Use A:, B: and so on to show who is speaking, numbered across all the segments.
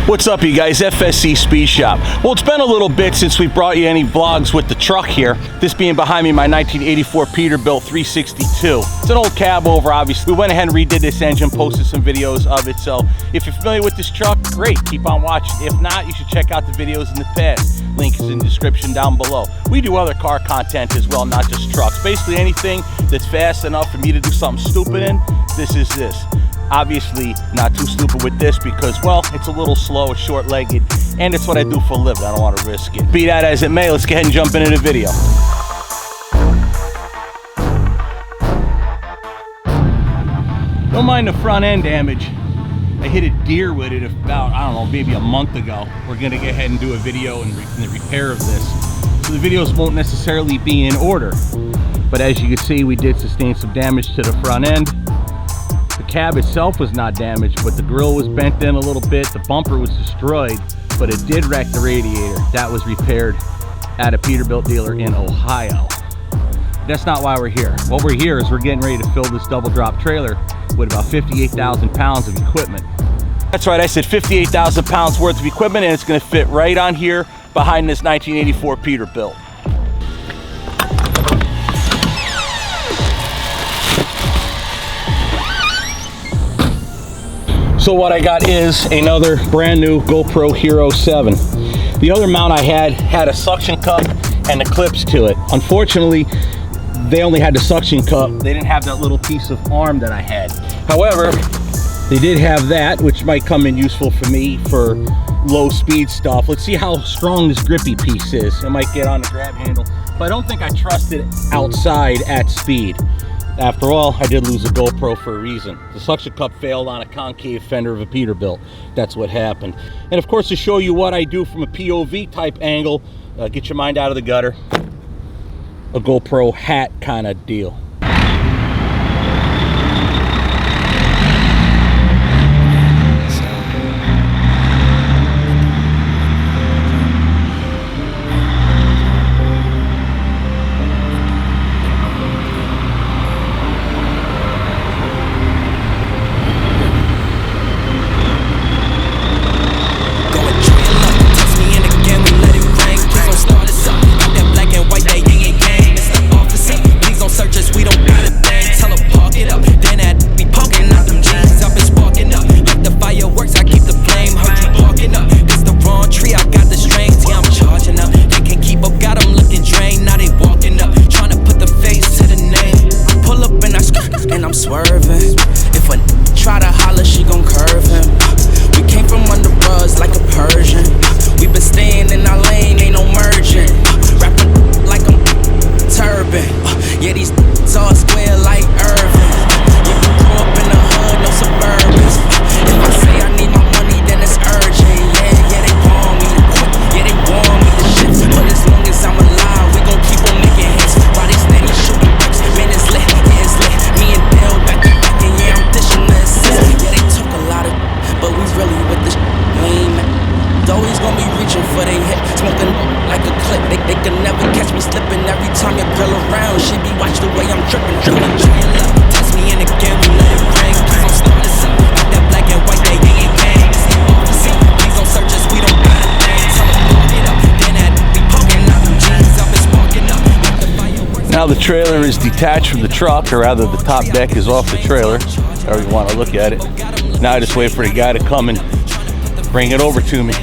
A: What's up, you guys? FSC Speed Shop. Well, it's been a little bit since we brought you any vlogs with the truck here. This being behind me, my 1984 Peterbilt 362. It's an old Cabover, obviously. We went ahead and redid this engine, posted some videos of it. So if you're familiar with this truck, great, keep on watching. If not, you should check out the videos in the past. Link is in the description down below. We do other car content as well, not just trucks. Basically anything that's fast enough for me to do something stupid in, this is this. Obviously not too stupid with this because, well, it's a little slow, it's short-legged, and it's what I do for a living. I don't want to risk it. Be that as it may, let's go ahead and jump into the video. Don't mind the front end damage. I hit a deer with it about, I don't know, maybe a month ago. We're gonna go ahead and do a video in the repair of this. So the videos won't necessarily be in order, but as you can see, we did sustain some damage to the front end. The cab itself was not damaged, but the grille was bent in a little bit. The bumper was destroyed, but it did wreck the radiator. That was repaired at a Peterbilt dealer in Ohio. That's not why we're here. What we're here is we're getting ready to fill this double drop trailer with about 58,000 pounds of equipment. That's right, I said 58,000 pounds worth of equipment, and it's gonna fit right on here behind this 1984 Peterbilt. So what I got is another brand new GoPro Hero 7. The other mount I had a suction cup and the clips to it. Unfortunately, they only had the suction cup. They didn't have that little piece of arm that I had. However, they did have that, which might come in useful for me for low speed stuff. Let's see how strong this grippy piece is. It might get on the grab handle, but I don't think I trust it outside at speed. After all, I did lose a GoPro for a reason. The suction cup failed on a concave fender of a Peterbilt. That's what happened. And of course, to show you what I do from a POV type angle, get your mind out of the gutter, a GoPro hat kind of deal. Now the trailer is detached from the truck, or rather the top deck is off the trailer, however you want to look at it. Now I just wait for the guy to come and bring it over to me.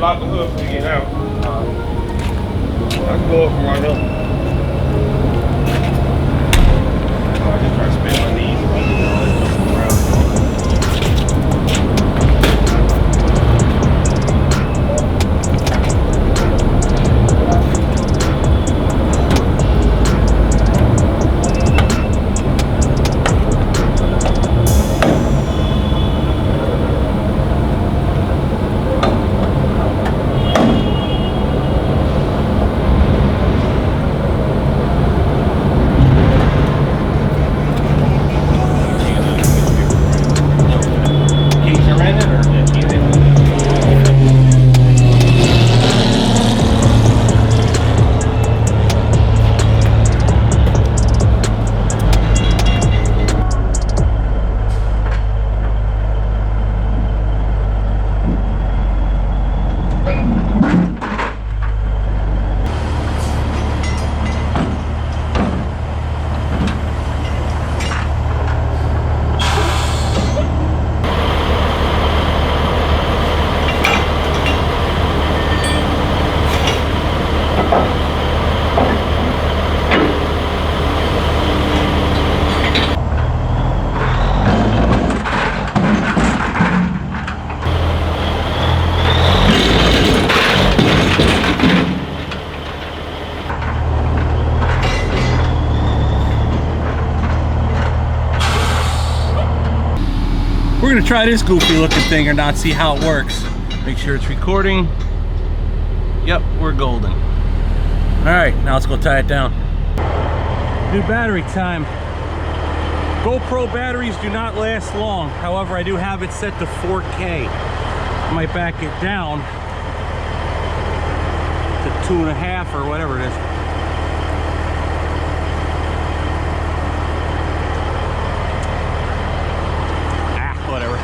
B: lock the hood when you get out. I can go up from right here. I just try to spin my knees if I can around.
A: We're gonna try this goofy looking thing or not, see how it works. Make sure it's recording. Yep, we're golden. All right, now let's go tie it down. New battery time. GoPro batteries do not last long. However, I do have it set to 4K. I might back it down to 2.5 or whatever it is. Whatever.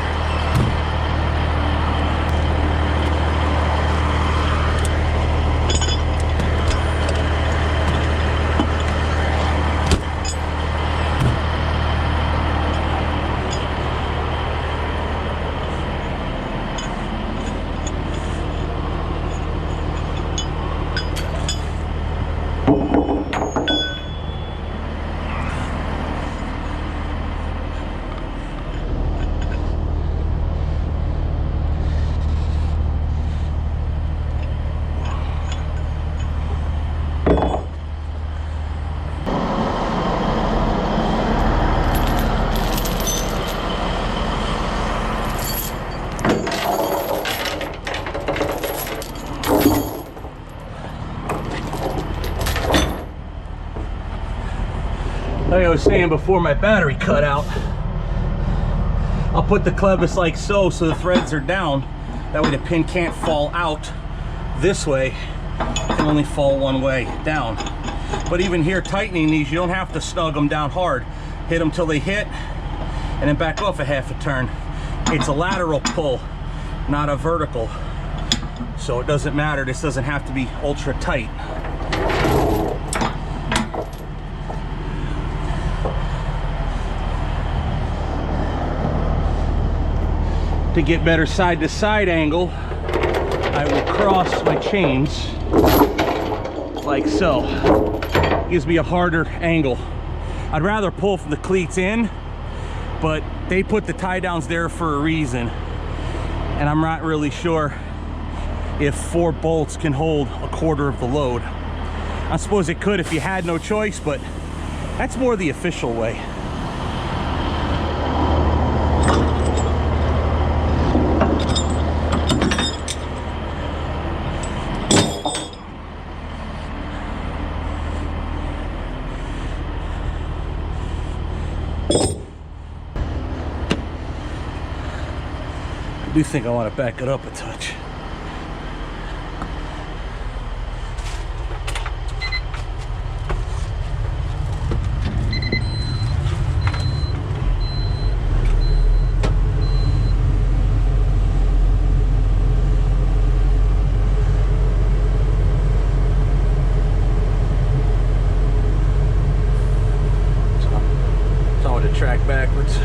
A: Like I was saying before my battery cut out, I'll put the clevis like so the threads are down. That way the pin can't fall out this way. It can only fall one way down. But even here, tightening these, you don't have to snug them down hard. Hit them till they hit, and then back off a half a turn. It's a lateral pull, not a vertical. So it doesn't matter. This doesn't have to be ultra tight. To get better side-to-side angle, I will cross my chains like so. Gives me a harder angle. I'd rather pull from the cleats in, but they put the tie downs there for a reason. And I'm not really sure if 4 bolts can hold a quarter of the load. I suppose it could if you had no choice, but that's more the official way. I do think I want to back it up a touch. So I want to track backwards.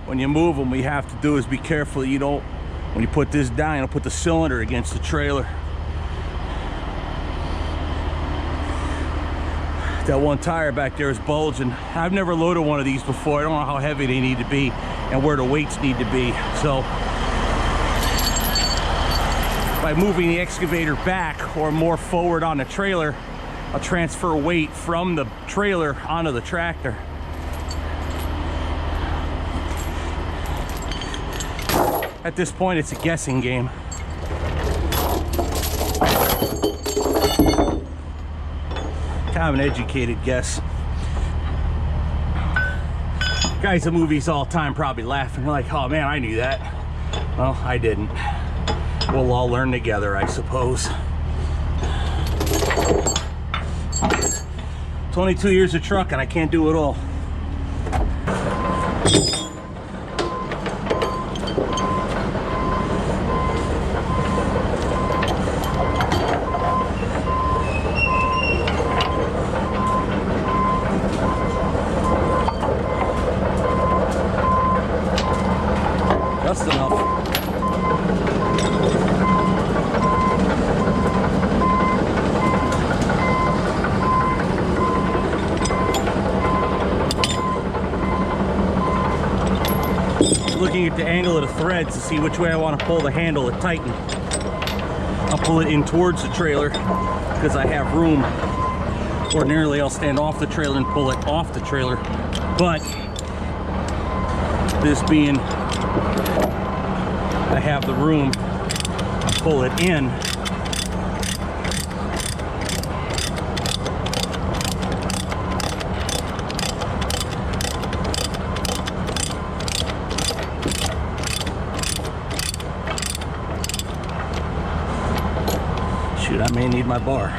A: When you move them, what you have to do is be careful you don't, when you put this down, you don't put the cylinder against the trailer. That one tire back there is bulging. I've never loaded one of these before. I don't know how heavy they need to be and where the weights need to be. So by moving the excavator back or more forward on the trailer, I'll transfer weight from the trailer onto the tractor. At this point, it's a guessing game. Kind of an educated guess. Guys at movies all the time probably laughing. They're like, oh man, I knew that. Well, I didn't. We'll all learn together, I suppose. It's only 2 years of trucking. I can't do it all. Just enough. Looking at the angle of the threads to see which way I want to pull the handle to tighten. I'll pull it in towards the trailer because I have room. Ordinarily I'll stand off the trailer and pull it off the trailer, but this being I have the room, pull it in. Shoot, I may need my bar.